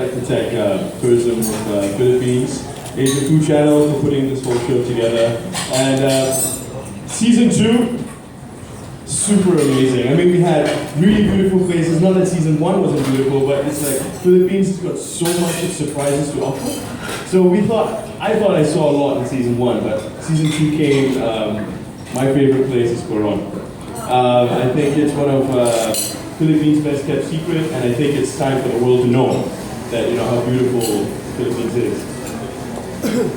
like to thank Tourism with Philippines, Asian Food Channel for putting this whole show together. And season 2, super amazing. I mean, we had really beautiful places. Not that season 1 wasn't beautiful, but it's like Philippines has got so much surprises to offer. So I thought I saw a lot in season 1, but season 2 came. My favorite place is Coron. I think it's one of Philippines' best kept secret, and I think it's time for the world to know that how beautiful Philippines is.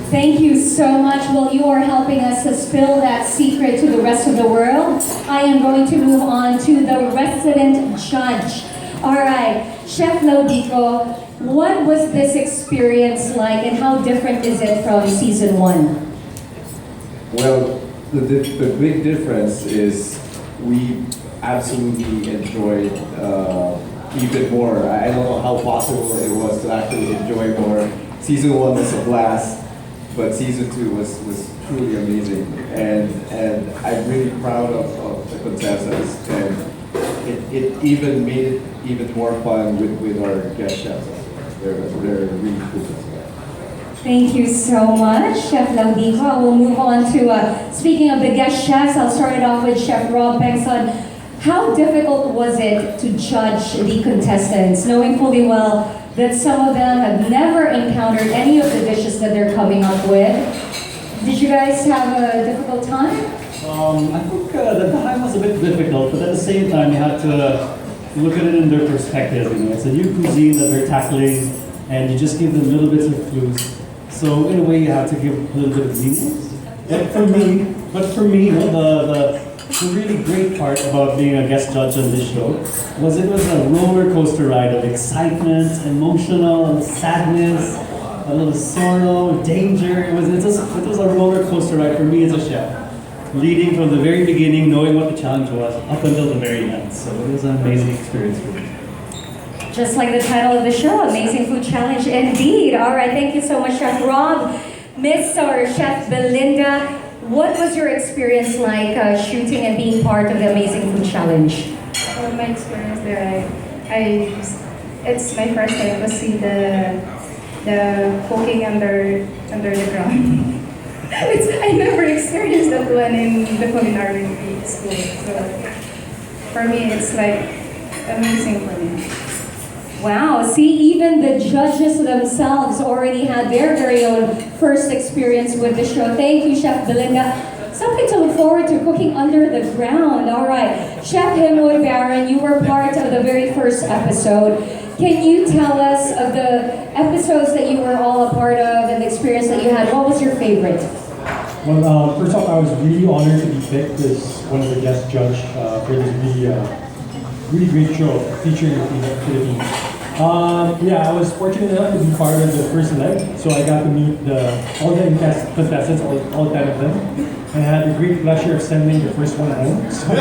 Thank you so much. Well, you are helping us to spill that secret to the rest of the world. I am going to move on to the resident judge. All right, Chef Laudico, what was this experience like, and how different is it from season 1? Well, the big difference is we absolutely enjoyed even more. I don't know how possible it was to actually enjoy more. Season 1 was a blast, but season 2 was truly amazing. And I'm really proud of the contestants, and it even made it even more fun with our guest chefs. They're really cool as well. Thank you so much, Chef Laudico. We'll move on to, speaking of the guest chefs, I'll start it off with Chef Rob Pengson. How difficult was it to judge the contestants, knowing fully well that some of them have never encountered any of the dishes that they're coming up with? Did you guys have a difficult time? I think the time was a bit difficult, but at the same time, you have to look at it in their perspective. It's a new cuisine that they're tackling, and you just give them little bits of clues. So in a way, you have to give a little bit of lenience. But for me, the really great part about being a guest judge on this show was it was a roller coaster ride of excitement, emotional, sadness, a little sorrow, danger. It was a roller coaster ride for me as a chef, leading from the very beginning, knowing what the challenge was, up until the very end. So it was an amazing experience for me. Just like the title of the show, Amazing Food Challenge indeed. All right, thank you so much, Chef Rob. Miss or Chef Belinda, what was your experience like shooting and being part of the Amazing Food Challenge? Well, my experience there, it's my first time to see the cooking under the ground. I never experienced that one in the culinary school. So for me, it's like amazing for me. Wow, see, even the judges themselves already had their very own first experience with the show. Thank you, Chef Belinda. Something to look forward to, cooking under the ground. All right, Chef Himoy Baron, you were part of the very first episode. Can you tell us of the episodes that you were all a part of and the experience that you had? What was your favorite? Well, first off, I was really honored to be picked as one of the guest judge for this really great show featuring the Philippines. I was fortunate enough to be part of the first leg, so I got to meet all the contestants, all 10 of them, and I had the great pleasure of sending the first one home. So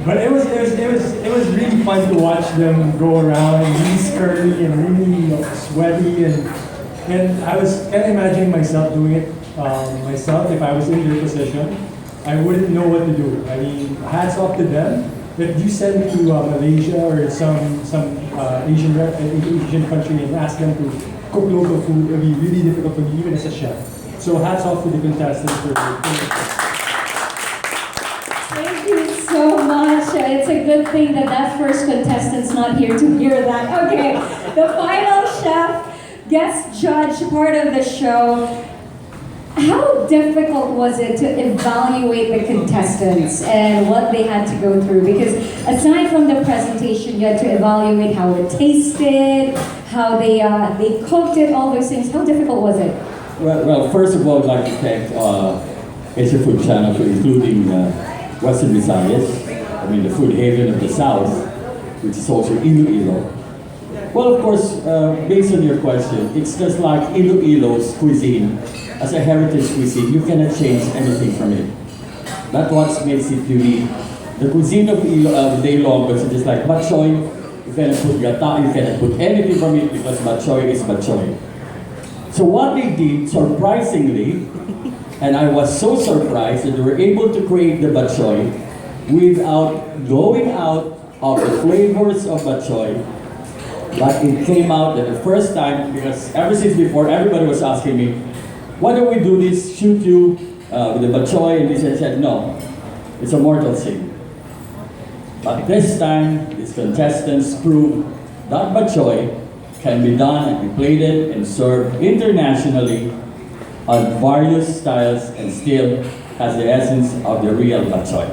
but it was really fun to watch them go around, really scurvy and really sweaty, and I was kind of imagining myself doing it myself if I was in their position. I wouldn't know what to do. I mean, hats off to them. If you send me to Malaysia or some Asian country and ask them to cook local food, it would be really difficult for me, even as a chef. So hats off to the contestants for Thank you so much. It's a good thing that first contestant's not here to hear that. Okay, the final chef, guest judge, part of the show. How difficult was it to evaluate the contestants and what they had to go through? Because aside from the presentation, you had to evaluate how it tasted, how they cooked it, all those things. How difficult was it? Well, first of all, I'd like to thank Asian Food Channel for including Western Visayas, the food haven of the South, which is also Iloilo. Well, of course, based on your question, it's just like Iloilo's cuisine. As a heritage cuisine, you cannot change anything from it. That's what makes it unique. The cuisine of Ilonggo is just like bok choy. You cannot put gata, you cannot put anything from it because bok choy is bok choy. So what they did, surprisingly, and I was so surprised that they were able to create the bok choy without going out of the flavors of bok choy. But it came out that the first time, because ever since before, everybody was asking me, why don't we do this, shoot you with the bok choy and this, and I said, no, it's a mortal sin. But this time, these contestants proved that bok choy can be done and be plated and served internationally on various styles and still has the essence of the real bok choy.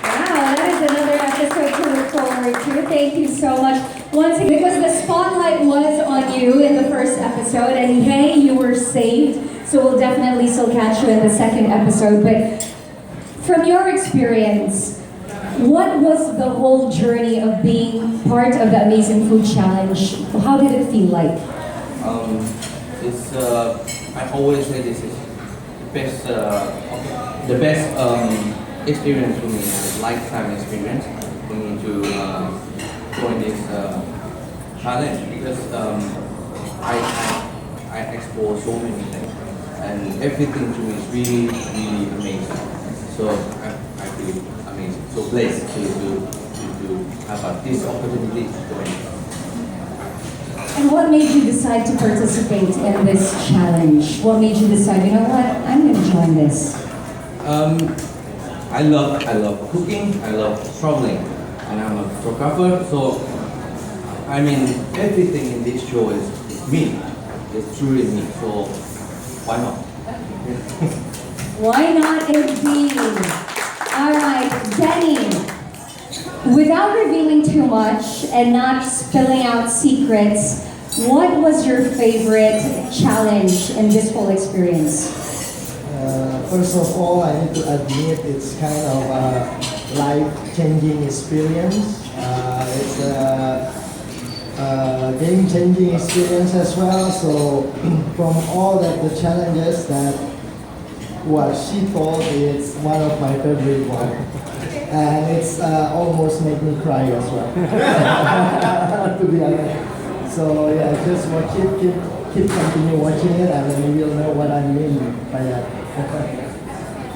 Wow, that is another episode to look forward to. Thank you so much. Once again, because the spotlight was on you in the first episode, and hey, you were saved. So we'll definitely still catch you in the second episode. But from your experience, what was the whole journey of being part of the Amazing Food Challenge? How did it feel like? I always say this is the best experience for me, a lifetime experience for me to join this challenge because I explore so many things and everything to me is really, really amazing. So I feel amazing, so blessed to have this opportunity to join. And what made you decide to participate in this challenge? What made you decide, you know what, I'm going to join this? I love cooking, I love traveling, and I'm a photographer, so I mean everything in this show is me. It's truly me, so why not? Why not indeed? All right, Denny. Without revealing too much and not spilling out secrets, what was your favorite challenge in this whole experience? First of all, I need to admit it's kind of a life-changing experience. It's a game-changing experience as well. So from all the challenges that what she told, it's one of my favorite ones. And it's almost made me cry as well, to be honest. So yeah, just watch it, keep continue watching it, and then you will know what I mean by that.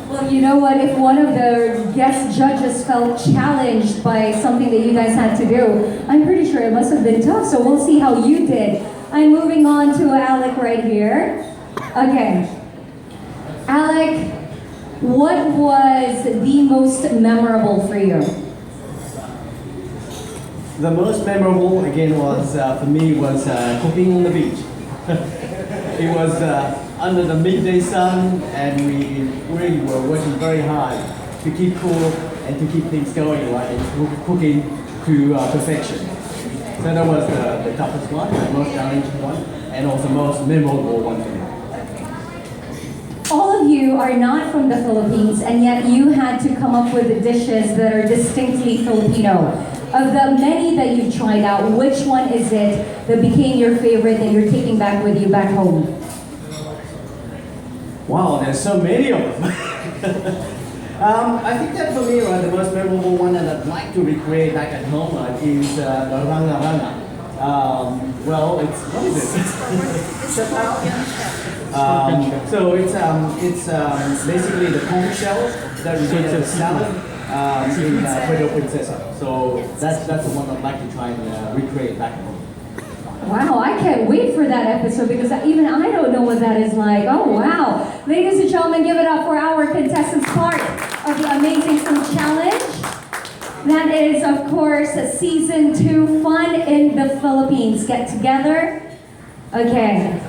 Well, you know what? If one of the guest judges felt challenged by something that you guys had to do, I'm pretty sure it must have been tough. So we'll see how you did. I'm moving on to Alec right here. Okay, Alec. What was the most memorable for you? The most memorable again was for me was cooking on the beach. It was under the midday sun and we really were working very hard to keep cool and to keep things going right and cooking to perfection. So that was the toughest one, the most challenging one, and also most memorable one for me. All of you are not from the Philippines, and yet you had to come up with dishes that are distinctly Filipino. Of the many that you've tried out, which one is it that became your favorite that you're taking back with you back home? Wow, there's so many of them. I think that for me, the most memorable one that I'd like to recreate back at home is the ranga ranga. Well, it's what is it? So it's basically the conch shell that we made as a salad in Puerto Princesa. So that's the one I'd like to try and recreate back at home. Wow, I can't wait for that episode because even I don't know what that is like. Oh, wow. Ladies and gentlemen, give it up for our contestants part of the Amazing Food Challenge. That is, of course, Season 2 Fun in the Philippines. Get together. Okay.